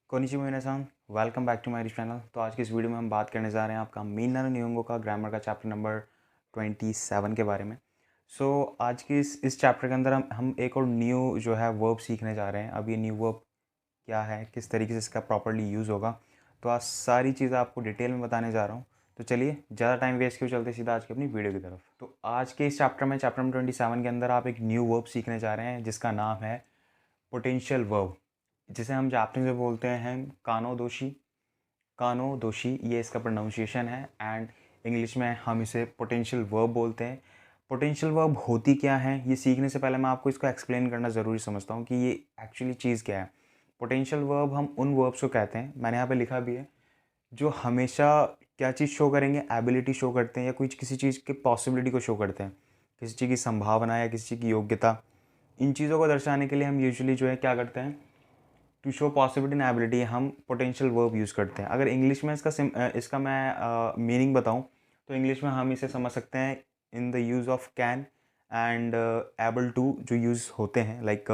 Konnichiwa मिनासान, welcome back to my channel. तो आज की इस वीडियो में हम बात करने जा रहे हैं आपका मीनानो निहोंगो का ग्रामर का चैप्टर नंबर 27 के बारे में। आज की इस चैप्टर के अंदर हम एक और न्यू जो है वर्ब सीखने जा रहे हैं। अब ये न्यू वर्ब क्या है, किस तरीके से इसका प्रॉपर्ली यूज़ होगा, तो आज सारी चीज़ें आपको डिटेल में बताने जा रहा हूँ। तो चलिए ज़्यादा टाइम वेस्ट क्यों, चलते सीधा आज की अपनी वीडियो की तरफ। तो आज के इस चैप्टर में, चैप्टर नंबर 27 के अंदर आप एक न्यू वर्ब सीखने जा रहे हैं जिसका नाम है पोटेंशियल वर्ब, जिसे हम जापानी में बोलते हैं कानो दोशी। कानो दोशी ये इसका प्रोनाउंसिएशन है एंड इंग्लिश में हम इसे पोटेंशियल वर्ब बोलते हैं। पोटेंशियल वर्ब होती क्या है, ये सीखने से पहले मैं आपको इसको एक्सप्लेन करना ज़रूरी समझता हूँ कि ये एक्चुअली चीज़ क्या है। पोटेंशियल वर्ब हम उन वर्ब्स को कहते हैं, मैंने यहाँ पे लिखा भी है, जो हमेशा क्या चीज़ शो करेंगे, एबिलिटी शो करते हैं या कोई किसी चीज़ की पॉसिबिलिटी को शो करते हैं, किसी चीज़ की संभावना या किसी चीज़ की योग्यता। इन चीज़ों को दर्शाने के लिए हम यूजुअली जो है क्या करते हैं, to show possibility and ability हम पोटेंशियल वर्ब यूज़ करते हैं। अगर इंग्लिश में इसका मैं मीनिंग बताऊं तो इंग्लिश में हम इसे समझ सकते हैं in the use of can and able to, जो यूज़ होते हैं लाइक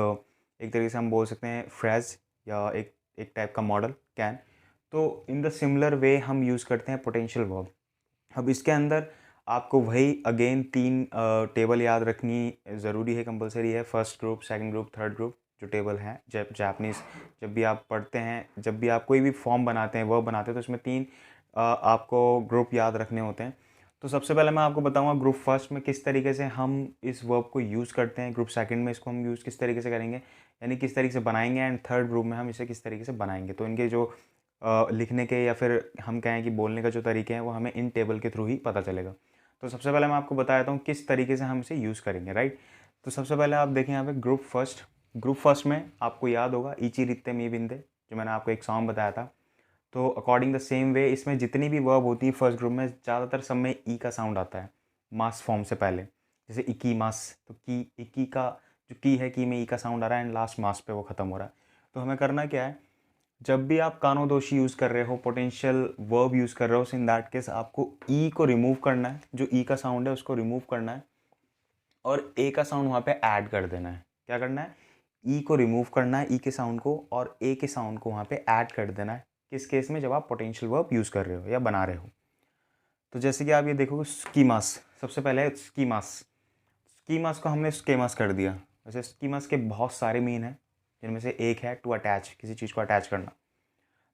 एक तरीके से हम बोल सकते हैं फ्रेज या एक टाइप का मॉडल कैन। तो इन द सिमिलर वे हम यूज़ करते हैं पोटेंशियल वर्ब। अब इसके अंदर आपको वही अगेन तीन टेबल याद रखनी ज़रूरी है, कंपलसरी है। First group, second group, third group जो टेबल हैं जापानीज़, जब भी आप पढ़ते हैं, जब भी आप कोई भी फॉर्म बनाते हैं, वर्ब बनाते हैं, तो उसमें तीन आपको ग्रुप याद रखने होते हैं। तो सबसे पहले मैं आपको बताऊंगा ग्रुप फर्स्ट में किस तरीके से हम इस वर्ब को यूज़ करते हैं, ग्रुप सेकंड में इसको हम यूज़ किस तरीके से करेंगे, यानी किस तरीके से बनाएंगे, एंड थर्ड ग्रुप में हम इसे किस तरीके से बनाएंगे। तो इनके जो लिखने के या फिर हम कहें कि बोलने का जो तरीके हैं वो हमें इन टेबल के थ्रू ही पता चलेगा। तो सबसे पहले मैं आपको बता देता हूँ किस तरीके से हम इसे यूज़ करेंगे, राइट। तो सबसे पहले आप देखें यहाँ पे ग्रुप फर्स्ट। ग्रुप फर्स्ट में आपको याद होगा इची रित्ते मी बिंदे, जो मैंने आपको एक सॉन्ग बताया था। तो अकॉर्डिंग द सेम वे इसमें जितनी भी वर्ब होती है फर्स्ट ग्रुप में, ज़्यादातर सब में ई का साउंड आता है मास फॉर्म से पहले। जैसे इकी मास, तो की इकी का जो की है, की में ई का साउंड आ रहा है एंड लास्ट मास पे वो ख़त्म हो रहा है। तो हमें करना क्या है, जब भी आप कानो दोषी यूज़ कर रहे हो, पोटेंशियल वर्ब यूज़ कर रहे हो, इन दैट केस आपको ई को रिमूव करना है, जो ई का साउंड है उसको रिमूव करना है और ए का साउंड वहाँ पे ऐड कर देना है। क्या करना है, ई को रिमूव करना है, ई के साउंड को, और ए के साउंड को वहाँ पे ऐड कर देना है। किस केस में, जब आप पोटेंशियल वर्ब यूज़ कर रहे हो या बना रहे हो। तो जैसे कि आप ये देखोगे स्कीमास, सबसे पहले है स्कीमास। स्कीमास को हमने स्केमास कर दिया। वैसे स्कीमास के बहुत सारे मीन हैं, जिनमें से एक है टू अटैच, किसी चीज़ को अटैच करना।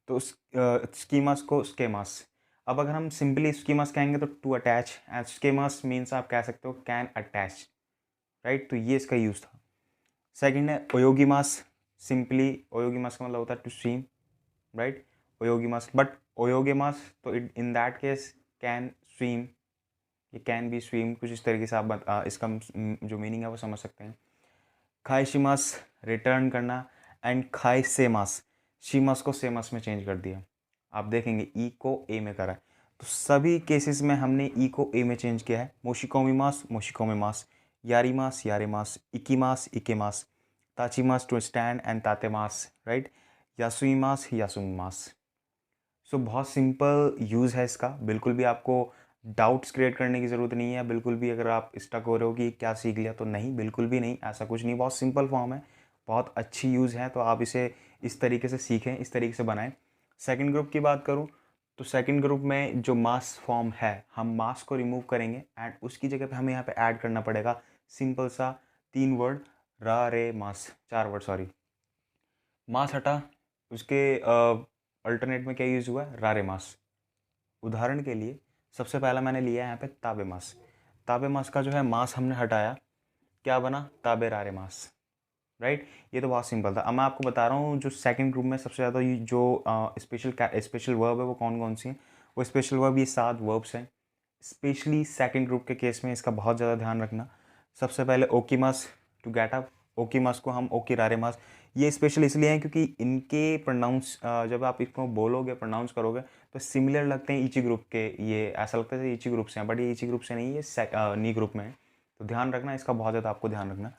तो स्कीमास को स्केमास। अब अगर हम सिंपली स्कीमास कहेंगे तो to attach, and schemas means आप कह सकते हो कैन अटैच, राइट। तो ये इसका यूज़ था। सेकंड है ओयोगिमास। सिंपली ओयोगिमास का मतलब होता है टू स्विम, राइट। ओयोगिमास, बट ओयोगिमास तो इन दैट केस कैन स्विम, ये कैन बी स्विम, कुछ इस तरीके से आप इसका जो मीनिंग है वो समझ सकते हैं। खाइशिमास रिटर्न करना, एंड खाई सेमास, शीमास को सेमास में चेंज कर दिया। आप देखेंगे ई को ए में करा है, तो सभी केसेस में हमने ई को ए में चेंज किया है। मोशिकोमिमास मोशिकोमिमास, यारिमास यारेमास, इकीमास इकेमास, ताचिमास टू स्टैंड एंड तातेमास, राइट। यासुइमास यासुमिमास। सो बहुत सिंपल यूज़ है इसका, बिल्कुल भी आपको डाउट्स क्रिएट करने की ज़रूरत नहीं है। बिल्कुल भी अगर आप स्टक हो रहे हो कि क्या सीख लिया, तो नहीं, बिल्कुल भी नहीं, ऐसा कुछ नहीं। बहुत सिंपल फॉर्म है, बहुत अच्छी यूज़ है, तो आप इसे इस तरीके से सीखें, इस तरीके से बनाएं। सेकंड ग्रुप की बात करूं तो सेकंड ग्रुप में जो मास फॉर्म है, हम मास को रिमूव करेंगे एंड उसकी जगह पे हमें यहाँ पे ऐड करना पड़ेगा सिंपल सा तीन वर्ड, रा रे मास, चार वर्ड सॉरी। मास हटा, उसके अल्टरनेट में क्या यूज़ हुआ है, रारे मास। उदाहरण के लिए सबसे पहला मैंने लिया है यहाँ पे ताबे मास। ताबे मास का जो है मास हमने हटाया, क्या बना, ताबे रारे मास, राइट। ये तो बहुत सिंपल था। अब मैं आपको बता रहा हूँ जो सेकंड ग्रुप में सबसे ज़्यादा जो स्पेशल वर्ब है वो कौन कौन सी हैं। वो स्पेशल वर्ब ये 7 वर्ब्स हैं। स्पेशली सेकंड ग्रुप के केस में इसका बहुत ज़्यादा ध्यान रखना। सबसे पहले ओकीमास, टू गेट अप। ओकीमास को हम ओकीरारेमास, ये स्पेशल इसलिए हैं क्योंकि इनके प्रोनाउंस जब आप इसको बोलोगे, प्रोनाउंस करोगे, तो सिमिलर लगते हैं ईची ग्रुप के। ये ऐसा लगता है ईची ग्रुप से हैं, बट ये ईची ग्रुप से नहीं, ये नी ग्रुप में है। तो ध्यान रखना इसका, बहुत ज़्यादा आपको ध्यान रखना।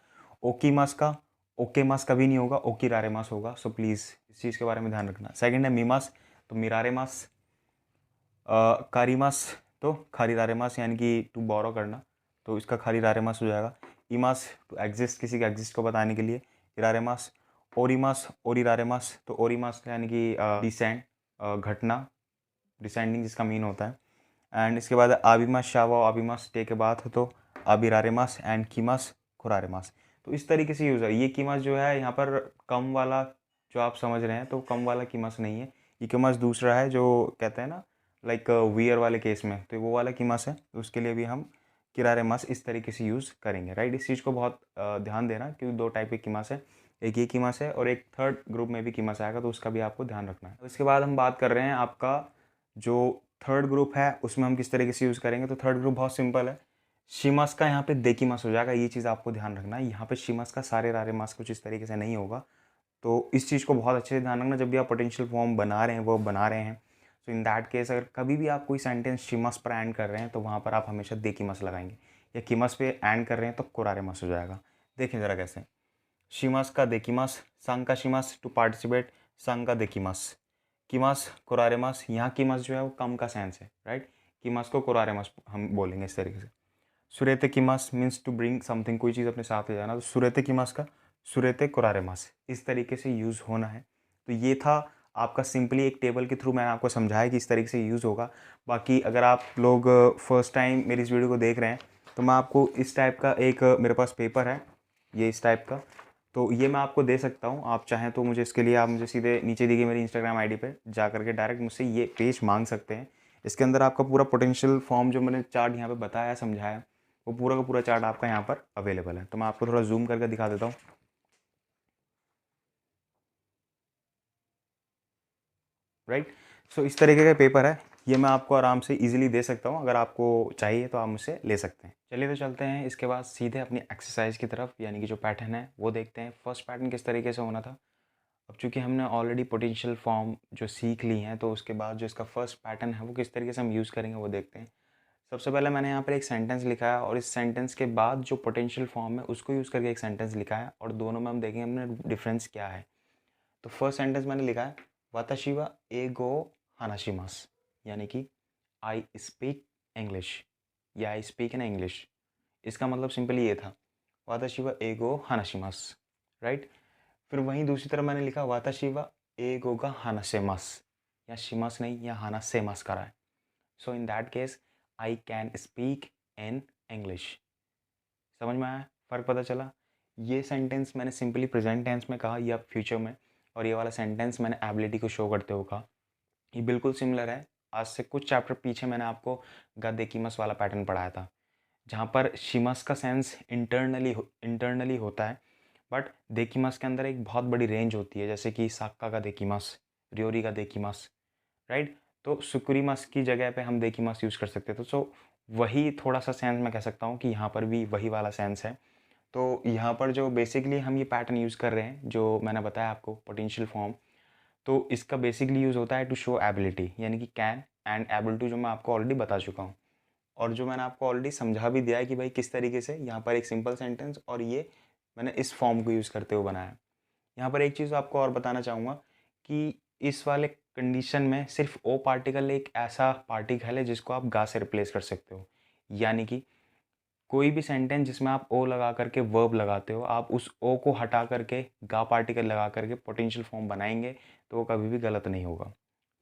ओकीमास का ओकेमास कभी नहीं होगा, ओकीरारेमास होगा। सो प्लीज़ इस चीज़ के बारे में ध्यान रखना। सेकंड है मीमास, तो मिरारेमास। कारीमास तो खारीरारेमास, यानी कि टू बोरो करना, तो इसका खारीरारेमास हो जाएगा। ईमास टू एग्जिस्ट, किसी का एग्जिस्ट को बताने के लिए इरारेमास। ओरिमास, ओरिरारेमास, तो ओरिमास यानी कि डिसेंड, घटना, डिसेंडिंग जिसका मीन होता है। एंड इसके बाद आबिमास शावा, आबिमास टे के बाद हो तो आबिरारेमास एंड कीमास खुरारेमास। तो इस तरीके से यूज़ है। ये कीमास जो है यहाँ पर कम वाला जो आप समझ रहे हैं, तो कम वाला कीमास नहीं है, ये कीमास दूसरा है जो कहते हैं ना लाइक वियर वाले केस में, तो वो वाला कीमास है। तो उसके लिए भी हम किरारेमास इस तरीके से यूज़ करेंगे, राइट। इस चीज़ को बहुत ध्यान देना, क्योंकि दो टाइप के कीमास है, एक ये कीमास है और एक थर्ड ग्रुप में भी कीमास आएगा, तो उसका भी आपको ध्यान रखना है। उसके बाद हम बात कर रहे हैं आपका जो थर्ड ग्रुप है, उसमें हम किस तरीके से यूज़ करेंगे। तो थर्ड ग्रुप बहुत सिंपल है, शिमास का यहाँ पे देकीमास हो जाएगा। ये चीज़ आपको ध्यान रखना है, यहाँ पे शिमास का सारे रारे मास कुछ इस तरीके से नहीं होगा। तो इस चीज़ को बहुत अच्छे से ध्यान रखना जब भी आप पोटेंशियल फॉर्म बना रहे हैं, वो बना रहे हैं। सो इन दैट केस अगर कभी भी आप कोई सेंटेंस शिमास पर एंड कर रहे हैं, तो वहाँ पर आप हमेशा देकीमास लगाएंगे, या कीमास पे एंड कर रहे हैं तो कोरारेमास हो जाएगा। देखें ज़रा कैसे, शिमास का देकीमास, संग का शिमास टू पार्टिसिपेट, संग का देकीमास, कीमास कोरारेमास। यहाँ कीमास जो है वो कम का सेंस है, राइट। कीमास को कोरारेमास हम बोलेंगे इस तरीके से। सुरेते कीमास मीन्स टू ब्रिंग समथिंग, कोई चीज़ अपने साथ ले जाना, तो सुरेते कीमास का सुरेते कोरारेमास इस तरीके से यूज़ होना है। तो ये था आपका सिंपली एक टेबल के थ्रू मैंने आपको समझाया कि इस तरीके से यूज़ होगा। बाकी अगर आप लोग फर्स्ट टाइम मेरी इस वीडियो को देख रहे हैं, तो मैं आपको इस टाइप का एक मेरे पास पेपर है, ये इस टाइप का, तो ये मैं आपको दे सकता हूँ। आप चाहें तो मुझे इसके लिए आप मुझे सीधे नीचे दी गई मेरी इंस्टाग्राम आईडी पे जा करके डायरेक्ट मुझसे ये पेज मांग सकते हैं। इसके अंदर आपका पूरा पोटेंशियल फॉर्म जो मैंने चार्ट यहाँ पे बताया समझाया, वो पूरा का पूरा चार्ट आपका यहाँ पर अवेलेबल है। तो मैं आपको थोड़ा जूम करके दिखा देता हूँ, राइट। सो इस तरीके का पेपर है, ये मैं आपको आराम से इजीली दे सकता हूँ। अगर आपको चाहिए तो आप मुझसे ले सकते हैं। चलिए तो चलते हैं इसके बाद सीधे अपनी एक्सरसाइज की तरफ, यानी कि जो पैटर्न है वो देखते हैं। फर्स्ट पैटर्न किस तरीके से होना था। अब चूंकि हमने ऑलरेडी पोटेंशियल फॉर्म जो सीख ली हैं, तो उसके बाद जो इसका फर्स्ट पैटर्न है वो किस तरीके से हम यूज़ करेंगे वो देखते हैं। सबसे पहले मैंने यहाँ पर एक सेंटेंस लिखा है, और इस सेंटेंस के बाद जो पोटेंशियल फॉर्म है उसको यूज़ करके एक सेंटेंस लिखा है, और दोनों में हम देखेंगे हमने डिफरेंस क्या है। तो फर्स्ट सेंटेंस मैंने लिखा है वाताशी वा एगो हानाशिमास, यानी कि आई स्पीक इंग्लिश, या आई स्पीक इन इंग्लिश। इसका मतलब सिंपली ये था, वाताशी वा एगो हानाशिमास, राइट। फिर वहीं दूसरी तरफ मैंने लिखा वाताशी वा एगो गा हानासेमास, या शिमास नहीं, या हानासेमास करा है। So in that case I can speak in English. समझ में आया, फ़र्क पता चला। ये सेंटेंस मैंने सिंपली प्रेजेंट टेंस में कहा या फ्यूचर में, और ये वाला सेंटेंस मैंने एबिलिटी को शो करते हुए कहा। ये बिल्कुल सिमिलर है। आज से कुछ चैप्टर पीछे मैंने आपको गद्देकीमस वाला पैटर्न पढ़ाया था, जहाँ पर शिमस का सेंस इंटरनली होता है, बट देकीमस के अंदर एक बहुत बड़ी रेंज होती है, जैसे कि साक्का का देकीमस, रियोरी का देकीमस, राइट। तो सुकुरीमस की जगह पे हम देकीमस यूज़ कर सकते थे। सो वही थोड़ा सा सेंस मैं कह सकता हूँ कि यहाँ पर भी वही वाला सेंस है। तो यहाँ पर जो बेसिकली हम ये पैटर्न यूज़ कर रहे हैं, जो मैंने बताया आपको पोटेंशियल फॉर्म, तो इसका बेसिकली यूज़ होता है टू शो एबिलिटी, यानी कि कैन एंड एबल टू, जो मैं आपको ऑलरेडी बता चुका हूँ, और जो मैंने आपको ऑलरेडी समझा भी दिया है कि भाई किस तरीके से यहाँ पर एक सिंपल सेंटेंस, और ये मैंने इस फॉर्म को यूज़ करते हुए बनाया। यहाँ पर एक चीज़ आपको और बताना चाहूँगा कि इस वाले कंडीशन में सिर्फ ओ पार्टिकल एक ऐसा पार्टिकल है जिसको आप गा से रिप्लेस कर सकते हो, यानी कि कोई भी सेंटेंस जिसमें आप ओ लगा करके वर्ब लगाते हो, आप उस ओ को हटा करके गा पार्टिकल लगा करके पोटेंशियल फॉर्म बनाएंगे, तो वो कभी भी गलत नहीं होगा,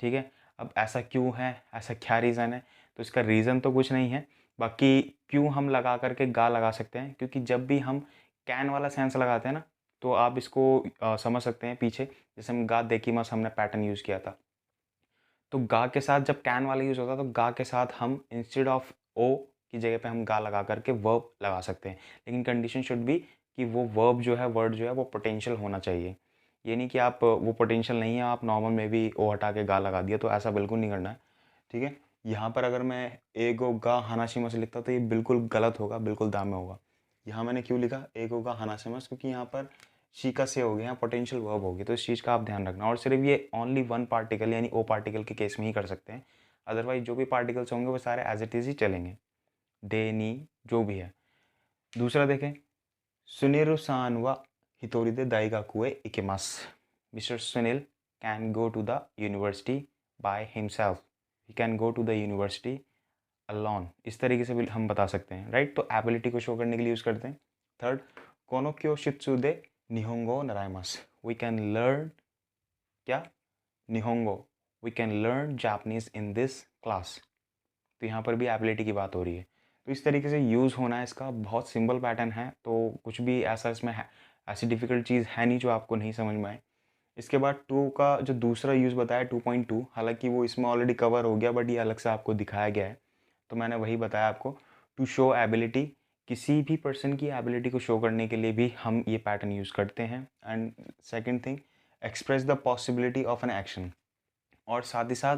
ठीक है। अब ऐसा क्यों है, ऐसा क्या रीज़न है, तो इसका रीज़न तो कुछ नहीं है, बाकी क्यों हम लगा करके गा लगा सकते हैं, क्योंकि जब भी हम कैन वाला सेंस लगाते हैं ना, तो आप इसको समझ सकते हैं पीछे, जैसे हम गा देखीमस हमने पैटर्न यूज़ किया था, तो गा के साथ जब कैन वाला यूज़ होता है, तो गा के साथ हम इंस्टेड ऑफ ओ की जगह पे हम गा लगा करके वर्ब लगा सकते हैं, लेकिन कंडीशन शुड बी कि वो वर्ब जो है, वर्ड जो है वो पोटेंशियल होना चाहिए। ये नहीं कि आप वो पोटेंशियल नहीं है, आप नॉर्मल में भी ओ हटा के गा लगा दिया, तो ऐसा बिल्कुल नहीं करना है, ठीक है। यहाँ पर अगर मैं एगो गा हानाशिमस लिखता तो ये बिल्कुल गलत होगा, बिल्कुल दाम में होगा। यहाँ मैंने क्यों लिखा एगो गा हानाशिमस, क्योंकि यहाँ पर शी का से हो गया, यहाँ पोटेंशियल वर्ब होगी, तो इस चीज़ का आप ध्यान रखना। और सिर्फ ये ओनली वन पार्टिकल यानी ओ पार्टिकल के केस में ही कर सकते हैं, अदरवाइज जो भी पार्टिकल्स होंगे वो सारे एज इट इज़ ही चलेंगे, दे नी जो भी है। दूसरा देखें, सुनिरु सान व हितोरी दे दाइगाकुए इकेमास, Mr Sunil can go to the university by himself, he can go to the university alone, इस तरीके से भी हम बता सकते हैं, राइट। तो एबिलिटी को शो करने के लिए यूज़ करते हैं। थर्ड, कोनो क्यो शित्सुदे निहोंगो नराइमस, वी कैन लर्न क्या, निहोंगो, we can learn Japanese in this class. तो यहाँ पर भी एबिलिटी की बात हो रही है। तो इस तरीके से यूज़ होना है इसका, बहुत सिंपल पैटर्न है, तो कुछ भी ऐसा इसमें है, ऐसी डिफ़िकल्ट चीज़ है नहीं जो आपको नहीं समझ में आए। इसके बाद 2 का जो दूसरा यूज़ बताया 2.2, हालांकि वो इसमें ऑलरेडी कवर हो गया, बट ये अलग से आपको दिखाया गया है, तो मैंने वही बताया आपको। टू शो एबिलिटी, किसी भी पर्सन की एबिलिटी को शो करने के लिए भी हम ये पैटर्न यूज़ करते हैं। And second thing, express the possibility of an action, और साथ ही साथ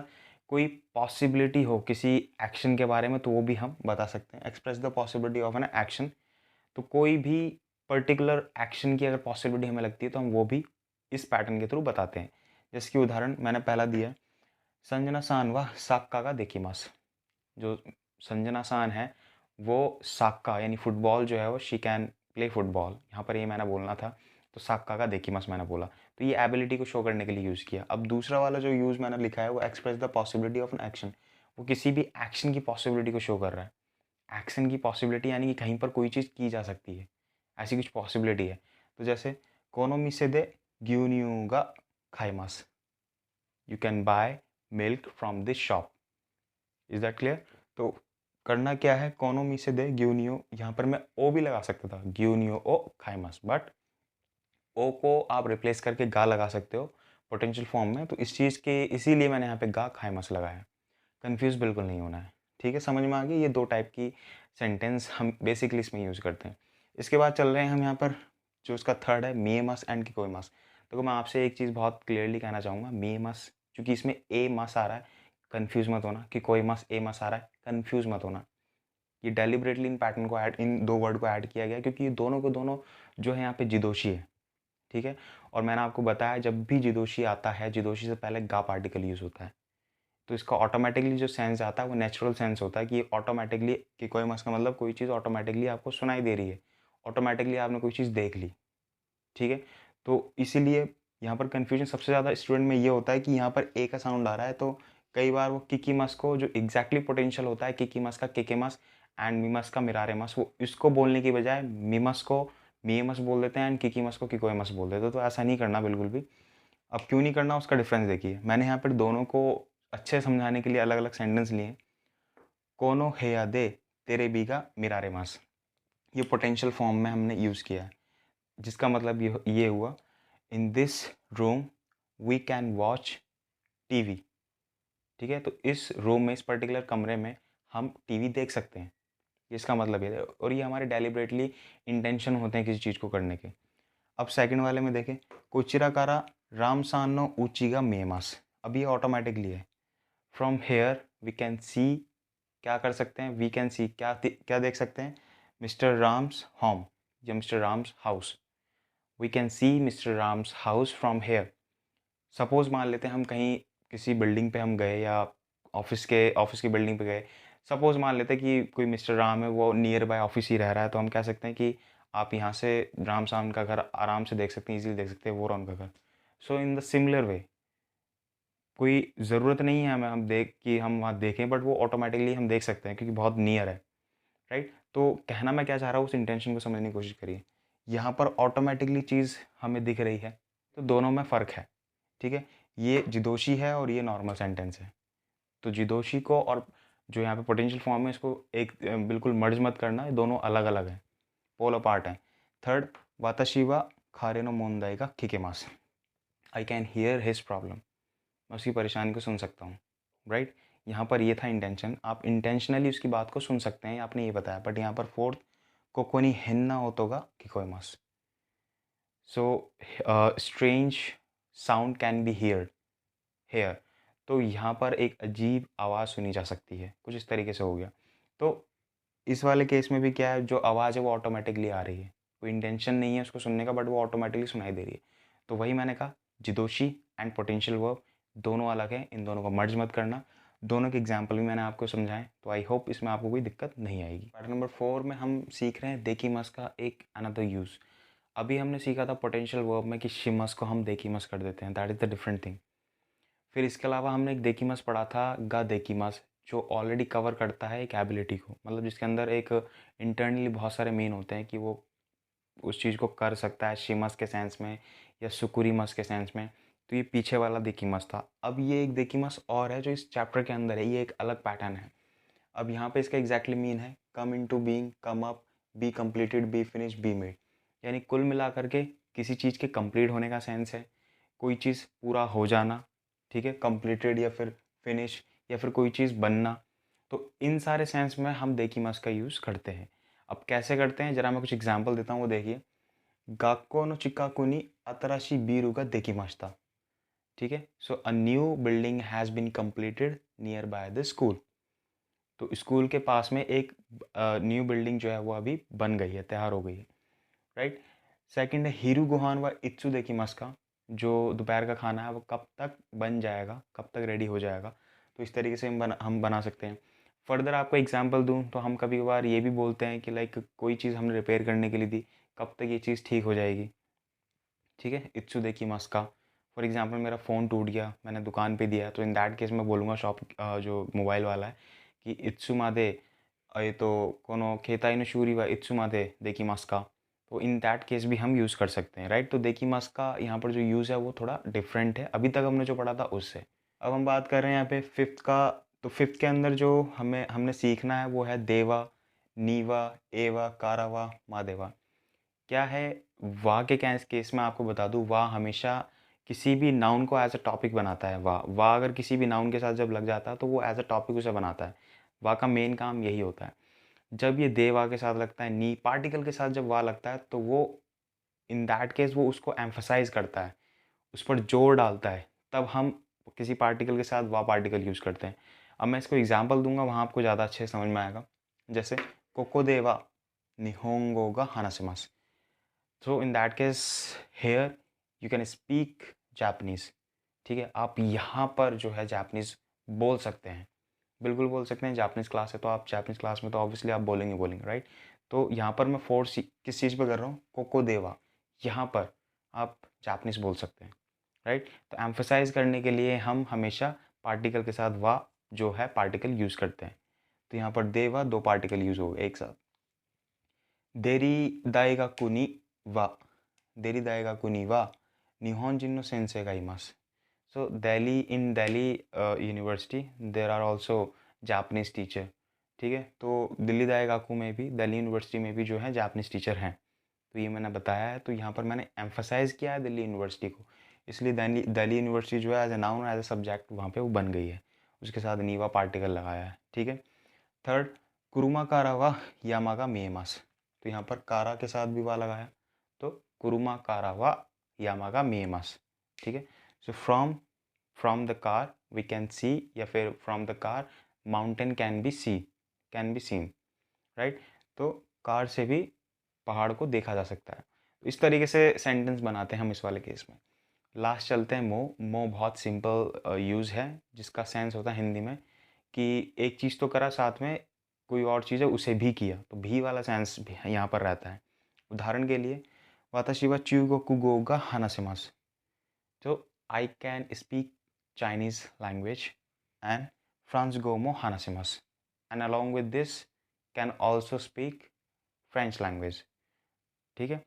कोई पॉसिबिलिटी हो किसी एक्शन के बारे में तो वो भी हम बता सकते हैं। Express the possibility of an action, तो कोई भी पर्टिकुलर एक्शन की अगर पॉसिबिलिटी हमें लगती है तो हम वो भी इस पैटर्न के थ्रू बताते हैं। जिसकी उदाहरण मैंने पहला दिया, संजना सान व साक्का का देखिमास। जो संजना सान है वो साक्का यानी फुटबॉल जो है वो शी कैन प्ले फुटबॉल, यहाँ पर ये मैंने बोलना था, तो साक्का का देखिमास मैंने बोला, तो ये एबिलिटी को शो करने के लिए यूज़ किया। अब दूसरा वाला जो यूज़ मैंने लिखा है वो express the possibility of an action, वो किसी भी एक्शन की पॉसिबिलिटी को शो कर रहा है। एक्शन की पॉसिबिलिटी यानी कि कहीं पर कोई चीज़ की जा सकती है, ऐसी कुछ पॉसिबिलिटी है। तो जैसे कोनो मिसे दे ग्यून्यू गा खाइमास, you can buy milk from this shop, is that clear. तो करना क्या है, कोनो मी से दे ग्यूनियो, यहाँ पर मैं ओ भी लगा सकता था, ग्यूनियो ओ खाइमस, बट ओ को आप रिप्लेस करके गा लगा सकते हो पोटेंशियल फॉर्म में, तो इस चीज़ के इसीलिए मैंने यहाँ पे गा खाइमस लगाया। कंफ्यूज बिल्कुल नहीं होना है, ठीक है, समझ में आ गया। ये 2 टाइप की सेंटेंस हम बेसिकली इसमें यूज़ करते हैं। इसके बाद चल रहे हैं हम यहाँ पर, जो उसका थर्ड है मी मस एंड की कोई मस। तो मैं आपसे एक चीज़ बहुत क्लियरली कहना चाहूँगा, मी मस, क्योंकि इसमें ए मस आ रहा है, कन्फ्यूज मत होना कि कोई मस ए मस आ रहा है, कन्फ्यूज मत होना। ये डेलिबरेटली इन पैटर्न को ऐड, इन 2 वर्ड को ऐड किया गया क्योंकि ये दोनों के दोनों जो है यहाँ पे जिदोशी है, ठीक है। और मैंने आपको बताया जब भी जिदोशी आता है, जिदोशी से पहले गा पार्टिकल यूज़ होता है, तो इसका ऑटोमेटिकली जो सेंस आता है वो नेचुरल सेंस होता है कि ऑटोमेटिकली, कि कोई मस का मतलब कोई चीज़ ऑटोमेटिकली आपको सुनाई दे रही है, ऑटोमेटिकली आपने कोई चीज़ देख ली, ठीक है। तो इसीलिए यहाँ पर कन्फ्यूजन सबसे ज़्यादा स्टूडेंट में ये होता है कि यहाँ पर ए का साउंड आ रहा है, तो कई बार वो किकीमस को, जो एग्जैक्टली पोटेंशियल होता है किकीमस का किकेमस एंड मीमस का मिरारेमस, वो इसको बोलने की बजाय मीमस को मीमस बोल देते हैं एंड किकीमस को किकोएमस बोल देते हैं। तो ऐसा नहीं करना बिल्कुल भी। अब क्यों नहीं करना, उसका डिफरेंस देखिए। मैंने यहाँ पर दोनों को अच्छे समझाने के लिए अलग अलग सेंटेंस लिए। कोनो हेया दे तेरे बीगा मिरारेमस, ये पोटेंशियल फॉर्म में हमने यूज़ किया है, जिसका मतलब ये हुआ, in this room we can watch TV, ठीक है। तो इस रूम में, इस पर्टिकुलर कमरे में हम टीवी देख सकते हैं, इसका मतलब ये है। और ये हमारे डेलिबरेटली इंटेंशन होते हैं किसी चीज़ को करने के। अब सेकंड वाले में देखें, कोचिराकारा रामसानो ऊचीगा मेमास, अब ये ऑटोमेटिकली है। From here we can see, क्या कर सकते हैं, वी कैन सी क्या देख सकते हैं, मिस्टर राम्स होम या mister Ram's house, we can see mister Ram's house from here. Suppose मान लेते हैं हम कहीं किसी बिल्डिंग पे हम गए, या ऑफिस की बिल्डिंग पे गए। सपोज मान लेते हैं कि कोई मिस्टर राम है, वो नियर बाय ऑफिस ही रह रहा है, तो हम कह सकते हैं कि आप यहाँ से राम साहब का घर आराम से देख सकते हैं, इजीली देख सकते हैं, वो रहा उनका घर। सो इन द सिमिलर वे, कोई ज़रूरत नहीं है हमें हम देख कि हम वहाँ देखें, बट वो ऑटोमेटिकली हम देख सकते हैं क्योंकि बहुत नियर है, राइट। तो कहना मैं क्या चाह रहा हूँ, उस इंटेंशन को समझने की कोशिश करिए। यहाँ पर ऑटोमेटिकली चीज़ हमें दिख रही है, तो दोनों में फ़र्क है, ठीक है। ये जिदोशी है और ये नॉर्मल सेंटेंस है। तो जिदोशी को और जो यहाँ पे पोटेंशियल फॉर्म है, इसको एक बिल्कुल मर्ज मत करना, ये दोनों अलग अलग हैं, पोल अपार्ट हैं। थर्ड, वाताशी वा खारे नो मोंदाई का किकेमास, I can hear his problem, मैं उसकी परेशानी को सुन सकता हूँ, राइट। यहाँ पर ये था इंटेंशन, आप इंटेंशनली उसकी बात को सुन सकते हैं, आपने ये बताया। बट यहाँ पर फोर्थ, कोकोनी हेन्ना होतोगा किकोएमास, so strange sound can be heard here, तो यहाँ पर एक अजीब आवाज़ सुनी जा सकती है, कुछ इस तरीके से हो गया। तो इस वाले केस में भी क्या है, जो आवाज़ है वो ऑटोमेटिकली आ रही है, कोई इंटेंशन नहीं है उसको सुनने का, बट वो ऑटोमेटिकली सुनाई दे रही है। तो वही मैंने कहा, जिदोशी एंड पोटेंशियल वर्ब दोनों अलग हैं, इन दोनों को मर्ज मत करना। दोनों के एग्जाम्पल भी मैंने आपको समझाएं, तो आई होप इसमें आपको कोई दिक्कत नहीं आएगी। पार्ट नंबर 4 में हम सीख रहे हैं देखीमस का एक अनदर यूज़। अभी हमने सीखा था पोटेंशियल वर्ब में कि शिमस को हम देखीमस कर देते हैं, that is the different thing. फिर इसके अलावा हमने एक देखीमस पढ़ा था, गा देखीमस, जो ऑलरेडी कवर करता है एक एबिलिटी को, मतलब जिसके अंदर एक इंटरनली बहुत सारे मेन होते हैं कि वो उस चीज़ को कर सकता है शिमस के सेंस में या सुकुरीमस के सेंस में। तो ये पीछे वाला देकीमस था। अब ये एक देकीमस और है जो इस चैप्टर के अंदर है, ये एक अलग पैटर्न है। अब यहाँ पे इसका एग्जैक्टली मीन है come into being, come up, be completed, be finish, be made. यानी कुल मिला करके किसी चीज़ के कंप्लीट होने का सेंस है, कोई चीज़ पूरा हो जाना, ठीक है, कंप्लीटेड या फिर फिनिश या फिर कोई चीज़ बनना। तो इन सारे सेंस में हम देकीमस का यूज़ करते हैं। अब कैसे करते हैं ज़रा मैं कुछ एग्जांपल देता हूँ, वो देखिए। गाक्को नो चिकाकुनी अतराशी बीरू का देकीमाश्ता, ठीक है। So a new building has been completed near by the school. तो स्कूल के पास में एक न्यू बिल्डिंग जो है वो अभी बन गई है, तैयार हो गई है, राइट। सेकंड है हिरू गुहान व इत्सु देकीमास का, जो दोपहर का खाना है वो कब तक बन जाएगा, कब तक रेडी हो जाएगा। तो इस तरीके से हम बना सकते हैं। फर्दर आपको एग्जांपल दूं तो हम कभी कभार ये भी बोलते हैं कि लाइक कोई चीज़ हमने रिपेयर करने के लिए दी, कब तक ये चीज़ ठीक हो जाएगी, ठीक है, इत्सु देकीमास का। फॉर एग्जांपल मेरा फ़ोन टूट गया, मैंने दुकान पे दिया, तो इन दैट केस मैं बोलूँगा शॉप जो मोबाइल वाला है कि इत्सु मादे तो कोनो केताई नो शूरी वा इत्सु मादे देकीमास का। तो इन दैट केस भी हम यूज़ कर सकते हैं, राइट। तो देकीमास का यहाँ पर जो यूज़ है वो थोड़ा डिफरेंट है अभी तक हमने जो पढ़ा था उससे। अब हम बात कर रहे हैं यहाँ पे फिफ्थ का। तो फिफ्थ के अंदर जो हमने सीखना है वो है देवा, नीवा, एवा, कारावा, मादेवा। क्या है, वाह के केस में आपको बता दूँ, वाह हमेशा किसी भी नाउन को एज अ टॉपिक बनाता है। वाह वाह अगर किसी भी नाउन के साथ जब लग जाता है तो वो एज अ टॉपिक उसे बनाता है। वाह का मेन काम यही होता है। जब ये दे वाह के साथ लगता है, नी पार्टिकल के साथ जब वाह लगता है तो वो इन दैट केस वो उसको एम्फसाइज करता है, उस पर जोर डालता है, तब हम किसी पार्टिकल के साथ वाह पार्टिकल यूज़ करते हैं। अब मैं इसको एग्जाम्पल दूंगा, वहाँ आपको ज़्यादा अच्छे से समझ में आएगा। जैसे कोको देवा निहोंगो गा हानासिमास। So in that case here you can speak Japanese, ठीक है। आप यहाँ पर जो है जापनीज़ बोल सकते हैं, बिल्कुल बोल सकते हैं। जापनीज़ क्लास है तो आप जापनीज़ क्लास में तो ऑब्वियसली आप बोलेंगे, राइट। तो यहाँ पर मैं फोर्स किस चीज़ पे कर रहा हूँ, कोको देवा, यहाँ पर आप जापनीज़ बोल सकते हैं, राइट। तो एम्फसाइज करने के लिए हम हमेशा पार्टिकल के साथ वा जो है पार्टिकल यूज़ करते हैं। तो यहाँ पर देवा दो पार्टिकल यूज़ हो गए एक साथ। देरी दाएगा कुनी वा, देरी दाएगा कुनी वा निहोंजिन नो सेंसेई गा इमासु। So in Delhi university there are also Japanese teacher, ठीक है। तो दिल्ली दाएगाकू में भी, दिल्ली यूनिवर्सिटी में भी जो है जापनीज़ टीचर हैं। तो ये मैंने बताया है, तो यहाँ पर मैंने एम्फसाइज़ किया है दिल्ली यूनिवर्सिटी को, इसलिए दिल्ली यूनिवर्सिटी जो है as a noun as a subject वहाँ पे वो बन गई है, उसके साथ नीवा पार्टिकल लगाया है, ठीक है। थर्ड, कुरुमा कारा वा यामागा मिएमास। तो यहाँ पर कारा के साथ भी वा लगाया, तो कुरुमा कारा वा यामागा मिएमास, ठीक है। So from the car we can see, या फिर from the car mountain can be seen, right. तो कार से भी पहाड़ को देखा जा सकता है। तो इस तरीके से सेंटेंस बनाते हैं हम इस वाले केस में। लास्ट चलते हैं मो बहुत सिंपल यूज़ है, जिसका सेंस होता है हिंदी में कि एक चीज़ तो करा, साथ में कोई और चीज़ है उसे भी किया, तो भी वाला सेंस भी यहाँ पर रहता है। उदाहरण के लिए वाताशी वा चूगोकुगो गा हानासिमासु। तो I can speak Chinese language and फ्रांस गोमो हानासिमास, and along with this can also speak French language, ठीक है।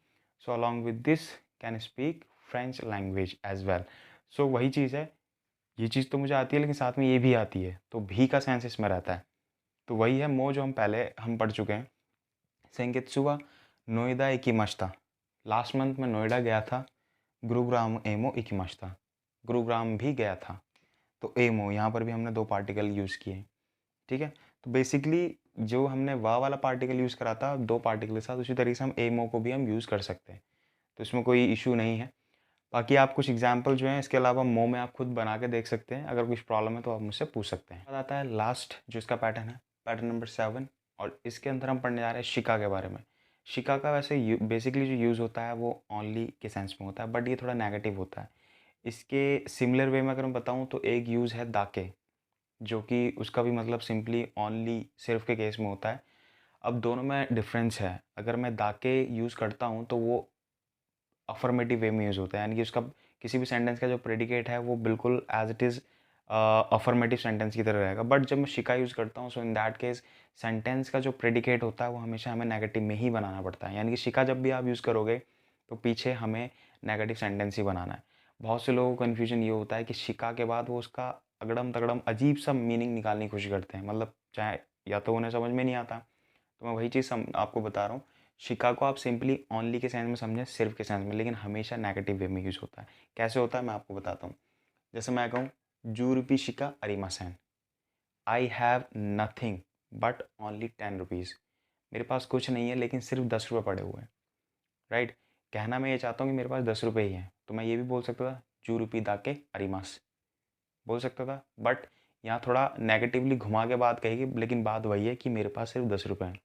So along with this can speak French language as well. So वही चीज़ है, ये चीज़ तो मुझे आती है लेकिन साथ में ये भी आती है, तो भी का सेंस इसमें रहता है। तो वही है मो जो हम पढ़ चुके हैं। सेंकेत्सुवा नोएडा इकिमाशिता, लास्ट मंथ में नोएडा गया था। गुरुग्राम एमो इकिमाशिता, गुरुग्राम भी गया था। तो एमो यहाँ पर भी हमने दो पार्टिकल यूज़ किए, ठीक है। तो बेसिकली जो हमने वाह वाला पार्टिकल यूज़ करा था दो पार्टिकल के साथ, उसी तरीके से हम एमो को भी हम यूज़ कर सकते हैं, तो इसमें कोई इशू नहीं है। बाकी आप कुछ एग्जाम्पल जो हैं इसके अलावा मो में आप खुद बना के देख सकते हैं, अगर कुछ प्रॉब्लम है तो आप मुझसे पूछ सकते हैं। आता है लास्ट जो इसका पैटर्न है, पैटर्न नंबर 7, और इसके अंदर हम पढ़ने जा रहे हैं शिका के बारे में। शिका का वैसे बेसिकली जो यूज़ होता है वो ओनली के सेंस में होता है, बट ये थोड़ा नेगेटिव होता है। इसके सिमिलर वे में अगर मैं बताऊँ तो एक यूज़ है दाके, जो कि उसका भी मतलब सिंपली ओनली सिर्फ के केस में होता है। अब दोनों में डिफरेंस है। अगर मैं दाके यूज़ करता हूँ तो वो अफर्मेटिव वे में यूज़ होता है, यानी कि उसका किसी भी सेंटेंस का जो प्रेडिकेट है वो बिल्कुल as it is affirmative sentence की तरह रहेगा। बट जब मैं शिका यूज़ करता हूँ, सो इन दैट केस सेंटेंस का जो प्रेडिकेट होता है वो हमेशा हमें नेगेटिव में ही बनाना पड़ता है। यानी कि शिका जब भी आप यूज़ करोगे तो पीछे हमें नेगेटिव सेंटेंस ही बनाना है। बहुत से लोगों को कन्फ्यूजन ये होता है कि शिका के बाद वो उसका अगड़म तगड़म अजीब सा मीनिंग निकालने की कोशिश करते हैं, मतलब चाहे या तो उन्हें समझ में नहीं आता। तो मैं वही चीज़ आपको बता रहा हूँ, शिका को आप सिंपली ओनली के सेंस में समझें, सिर्फ के सेंस में, लेकिन हमेशा नेगेटिव वे में यूज़ होता है। कैसे होता है मैं आपको बताता हूँ। जैसे मैं कहूँ जूरुपी शिका अरिमासेन, I have nothing but only 10 rupees. मेरे पास कुछ नहीं है लेकिन सिर्फ 10 रुपये पड़े हुए हैं। राइट, कहना मैं ये चाहता हूँ कि मेरे पास 10 रुपये ही हैं, तो मैं ये भी बोल सकता था जूरुपी दाके अरिमास, बोल सकता था। बट यहाँ थोड़ा नेगेटिवली घुमा के बात कहेगी, लेकिन बात वही है कि मेरे पास सिर्फ 10 रुपये हैं।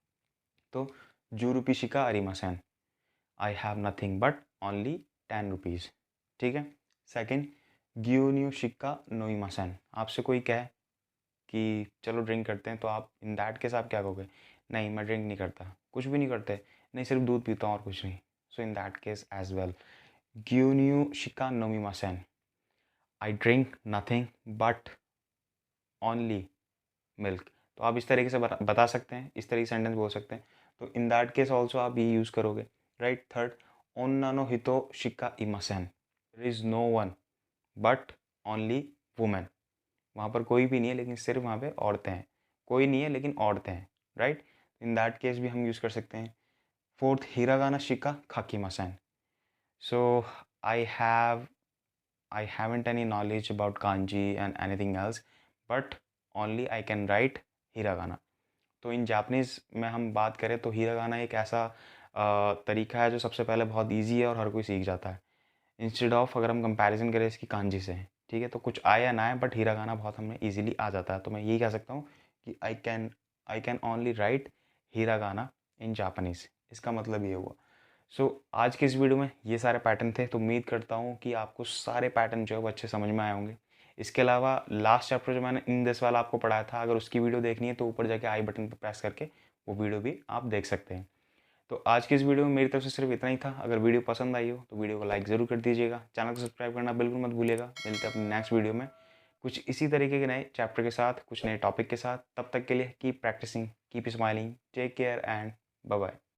तो जूरुपी शिका अरिमासेन, I have nothing but only 10 rupees. ठीक है। सेकेंड, ग्यून्यू शिक्का नोईमासेन। आपसे कोई कहे कि चलो ड्रिंक करते हैं, तो आप इन दैट केस आप क्या कहोगे? नहीं, मैं ड्रिंक नहीं करता, कुछ भी नहीं करते, नहीं सिर्फ दूध पीता हूँ और कुछ नहीं। So in that case as well, ग्यून्यू शिका नोमीमासेन, I drink nothing but only milk. तो आप इस तरीके से बता सकते हैं, इस तरीके से सेंटेंस बोल सकते हैं। तो इन दैट केस ऑल्सो आप ये यूज़ करोगे। राइट। थर्ड, ओन्ना नो हितो शिका इमासेन, there is no one but only women. वहाँ पर कोई भी नहीं है लेकिन सिर्फ वहाँ पे औरतें हैं। कोई नहीं है लेकिन औरतें हैं। राइट, इन दैट केस भी हम यूज़ कर सकते हैं। फोर्थ, हिरागाना शिका खाकीमासेन। So I have I haven't any knowledge about kanji and anything else, but only I can write hiragana. तो इन जापानीज़ में हम बात करें तो हिरागाना एक ऐसा तरीका है जो सबसे पहले बहुत इजी है और हर कोई सीख जाता है। इंस्टेड ऑफ अगर हम कंपैरिजन करें इसकी कांजी से, ठीक है, तो कुछ आए या ना आए बट हिरागाना बहुत हमें इजीली आ जाता है। तो मैं यही कह सकता हूँ कि I can only right hiragana in Japanese. इसका मतलब ये हुआ। आज के इस वीडियो में ये सारे पैटर्न थे, तो उम्मीद करता हूँ कि आपको सारे पैटर्न जो है वो अच्छे समझ में आए होंगे। इसके अलावा लास्ट चैप्टर जो मैंने इन दिस वाला आपको पढ़ाया था, अगर उसकी वीडियो देखनी है तो ऊपर जाके आई बटन पर प्रेस करके वो वीडियो भी आप देख सकते हैं। तो आज की इस वीडियो में मेरी तरफ से सिर्फ इतना ही था। अगर वीडियो पसंद आई हो तो वीडियो को लाइक ज़रूर कर दीजिएगा, चैनल को सब्सक्राइब करना बिल्कुल मत भूलिएगा। मिलते हैं अपनी नेक्स्ट वीडियो में कुछ इसी तरीके के नए चैप्टर के साथ, कुछ नए टॉपिक के साथ। तब तक के लिए keep practicing, keep smiling, take care and bye bye.